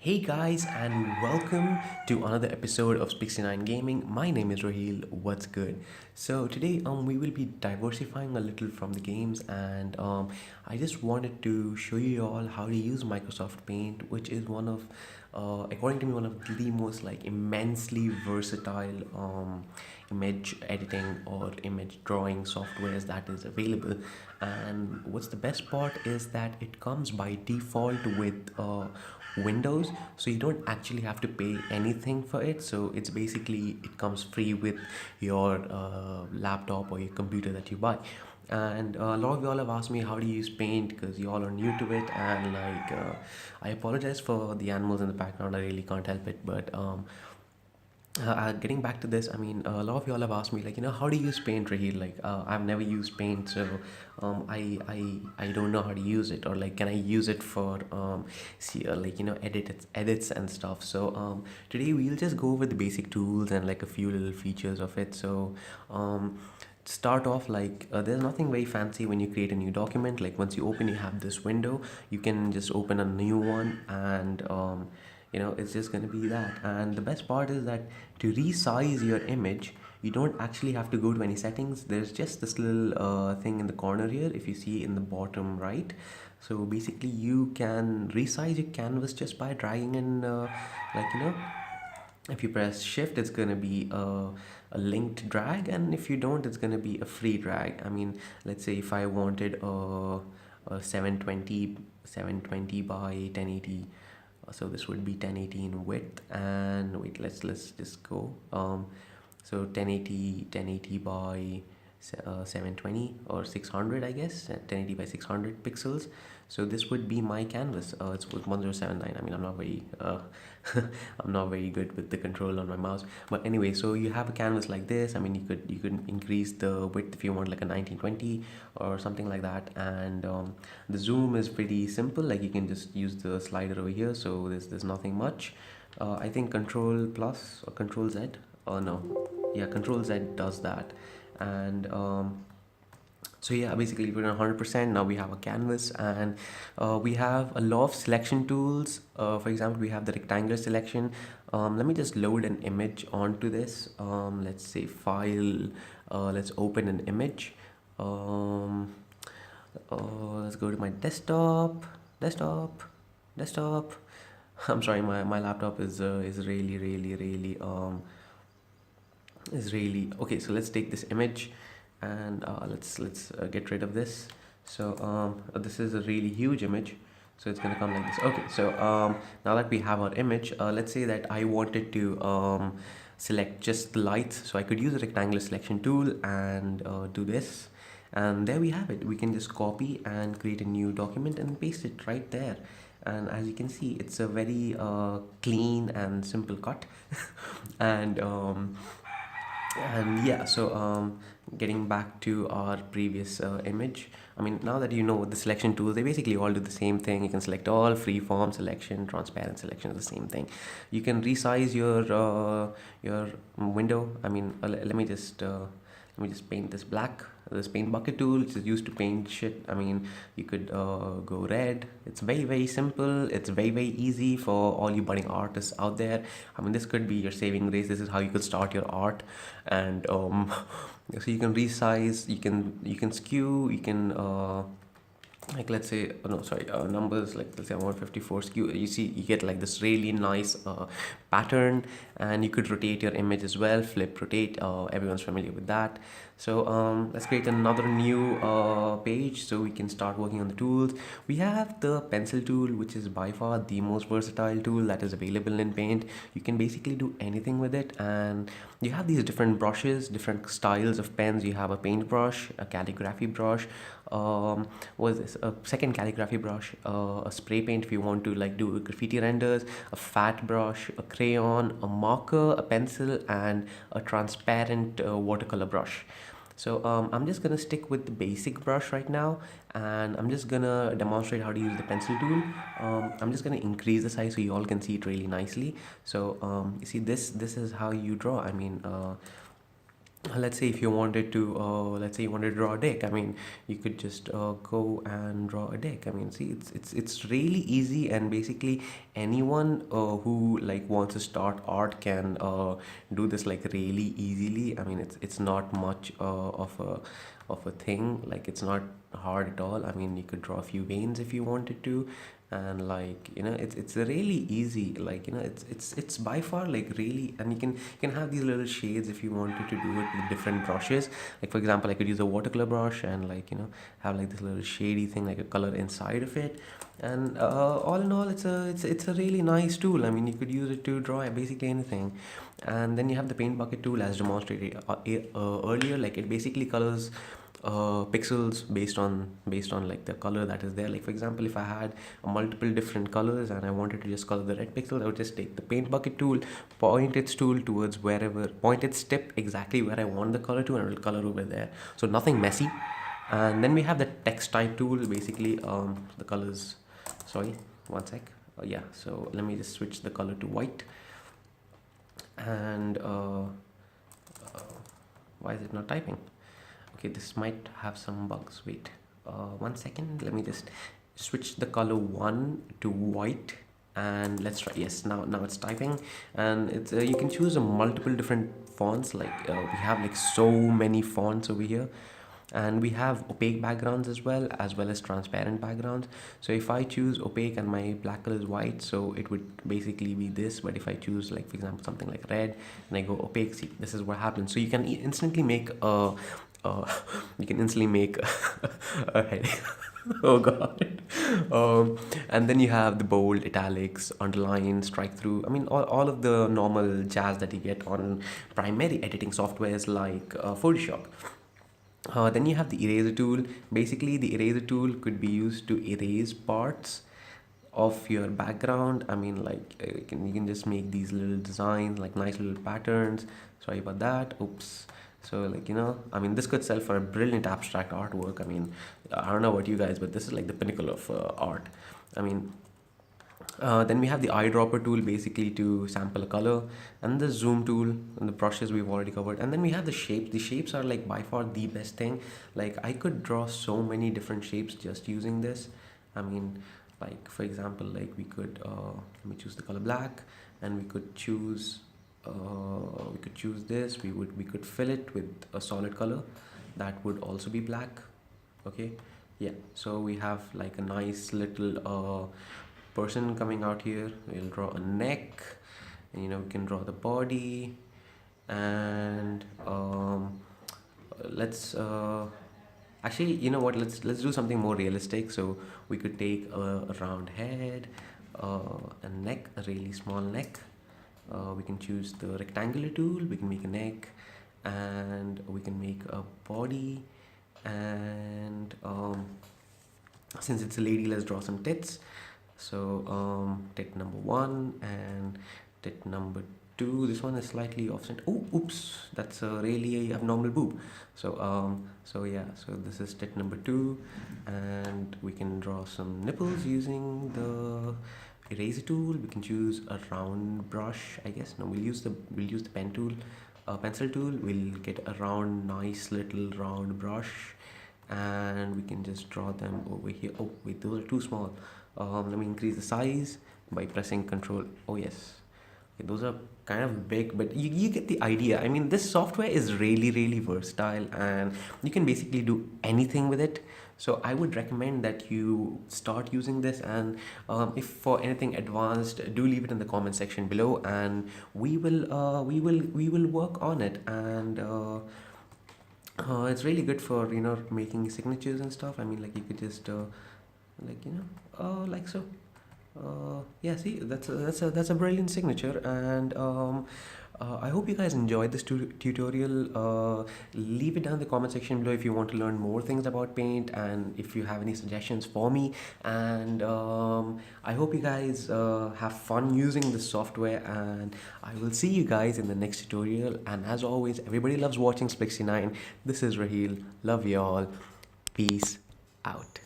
Hey guys, and welcome to another episode of 69 Gaming. My name is Raheel. What's good? So today we will be diversifying a little from the games, and I just wanted to show you all how to use Microsoft Paint, which is one of according to me, one of the most like immensely versatile image editing or image drawing softwares that is available. And what's the best part is that it comes by default with Windows, so you don't actually have to pay anything for it. So it's basically it comes free with your laptop or your computer that you buy. And a lot of y'all have asked me how to use Paint because y'all are new to it, and I apologize for the animals in the background. I really can't help it, but getting back to this, I mean, a lot of y'all have asked me, like, how do you use Paint, Raheel? Like, I've never used Paint, so I don't know how to use it, or like, can I use it for edits and stuff? So today we'll just go over the basic tools and like a few little features of it. So start off like there's nothing very fancy when you create a new document. Like once you open, you have this window, you can just open a new one, and it's just going to be that. And the best part is that to resize your image, you don't actually have to go to any settings. There's just this little thing in the corner here, if you see in the bottom right. So basically you can resize your canvas just by dragging in like you know if you press shift, it's going to be a linked drag, and if you don't, it's going to be a free drag. I mean, let's say if I wanted a 720 by 1080, so this would be 1080 in width, and wait, let's just go so 1080 by 720 or 600, I guess 1080 by 600 pixels. So this would be my canvas. It's with 1079. I mean, I'm not very I'm not very good with the control on my mouse, but anyway, so you have a canvas like this. I mean, you could increase the width if you want, like a 1920 or something like that. And the zoom is pretty simple. Like you can just use the slider over here, so there's nothing much. I think Control Plus or Control Z. Oh no, yeah, Control Z does that. And so yeah, basically we're on 100%. Now we have a canvas, and we have a lot of selection tools. For example, we have the rectangular selection. Let me just load an image onto this. Let's say file, let's open an image. um, let's go to my desktop. I'm sorry, my laptop is really okay. So let's take this image, and let's get rid of this. So this is a really huge image, so it's gonna come like this. Okay, so now that we have our image, let's say that I wanted to select just the lights, so I could use a rectangular selection tool and do this, and there we have it. We can just copy and create a new document and paste it right there. And as you can see, it's a very clean and simple cut. and and yeah, so getting back to our previous image, I mean, now that you know the selection tools, they basically all do the same thing. You can select all, freeform selection, transparent selection is the same thing. You can resize your window. I mean, let me just paint this black. This paint bucket tool, which is used to paint shit. I mean, you could go red. It's very simple. It's very easy for all you budding artists out there. I mean, this could be your saving grace. This is how you could start your art. And so you can resize, you can skew, you can like, let's say, no, sorry, numbers, like let's say 154 skew. You see, you get like this really nice pattern. And you could rotate your image as well, flip, rotate. Everyone's familiar with that. So let's create another new page so we can start working on the tools. We have the pencil tool, which is by far the most versatile tool that is available in Paint. You can basically do anything with it. And you have these different brushes, different styles of pens. You have a paint brush, a calligraphy brush, what is this, a second calligraphy brush, a spray paint if you want to like do graffiti renders, a fat brush, a crayon, a marker, a pencil, and a transparent watercolor brush. So I'm just gonna stick with the basic brush right now, and I'm just gonna demonstrate how to use the pencil tool. I'm just gonna increase the size so you all can see it really nicely. So you see, this is how you draw. I mean, let's say if you wanted to let's say you wanted to draw a deck. I mean, you could just go and draw a deck. I mean, see, it's really easy, and basically anyone who like wants to start art can do this like really easily. I mean, it's not much of a thing. Like, it's not hard at all. I mean, you could draw a few veins if you wanted to, and like, it's really easy. Like, it's by far like really. And you can have these little shades if you wanted to do it with different brushes. Like, for example, I could use a watercolor brush and like, have like this little shady thing, like a color inside of it. And all in all, it's a really nice tool. I mean, you could use it to draw basically anything. And then you have the paint bucket tool, as demonstrated earlier. Like, it basically colors pixels based on like the color that is there. Like, for example, if I had multiple different colors and I wanted to just color the red pixel, I would just take the paint bucket tool, point its tool towards wherever, point its tip exactly where I want the color to, and it will color over there. So nothing messy. And then we have the text type tool. Basically, the colors, sorry, one sec. Yeah, so let me just switch the color to white. And why is it not typing? Okay, this might have some bugs. Wait, 1 second. Let me just switch the color 1 to white, and let's try. Yes, now it's typing. And it's you can choose a multiple different fonts. Like, we have like so many fonts over here. And we have opaque backgrounds as well as transparent backgrounds. So if I choose opaque and my black color is white, so it would basically be this. But if I choose, like, for example, something like red, and I go opaque, see, this is what happens. So you can instantly make you can instantly make a headache. Oh god. And then you have the bold, italics, underline, strike through. I mean, all of the normal jazz that you get on primary editing softwares like Photoshop. Then you have the eraser tool. Basically, the eraser tool could be used to erase parts of your background. I mean, like, you can just make these little designs, like nice little patterns. Sorry about that. Oops. So, like, I mean, this could sell for a brilliant abstract artwork. I mean, I don't know about you guys, but this is like the pinnacle of art. I mean, then we have the eyedropper tool, basically to sample a color, and the zoom tool, and the brushes we've already covered. And then we have the shapes. The shapes are like by far the best thing. Like, I could draw so many different shapes just using this. I mean, like, for example, like, we could let me choose the color black, and we could choose this. We could fill it with a solid color that would also be black. Okay, yeah, so we have like a nice little person coming out here. We'll draw a neck, and we can draw the body. And let's actually, you know what, let's do something more realistic. So we could take a round head, a neck, a really small neck. We can choose the rectangular tool. We can make a neck, and we can make a body. And since it's a lady, let's draw some tits. So tit number 1 and tit number 2. This one is slightly off center. Oh, oops, that's a really abnormal boob. So yeah, so this is tit number 2, and we can draw some nipples using the eraser tool. We can choose a round brush, I guess. No, we'll use the pen tool, pencil tool. We'll get a round, nice little round brush, and we can just draw them over here. Oh wait, those are too small. Let me increase the size by pressing Control. Oh yes, okay, those are kind of big, but you get the idea. I mean, this software is really really versatile, and you can basically do anything with it. So I would recommend that you start using this. And if for anything advanced, do leave it in the comment section below, and we will work on it. And it's really good for making signatures and stuff. I mean, like, you could just like like so. Yeah, see, that's a brilliant signature. And I hope you guys enjoyed this tutorial. Leave it down in the comment section below if you want to learn more things about paint, and if you have any suggestions for me. And I hope you guys have fun using this software, and I will see you guys in the next tutorial. And as always, everybody loves watching Splixy9. This is Raheel. Love y'all. Peace out.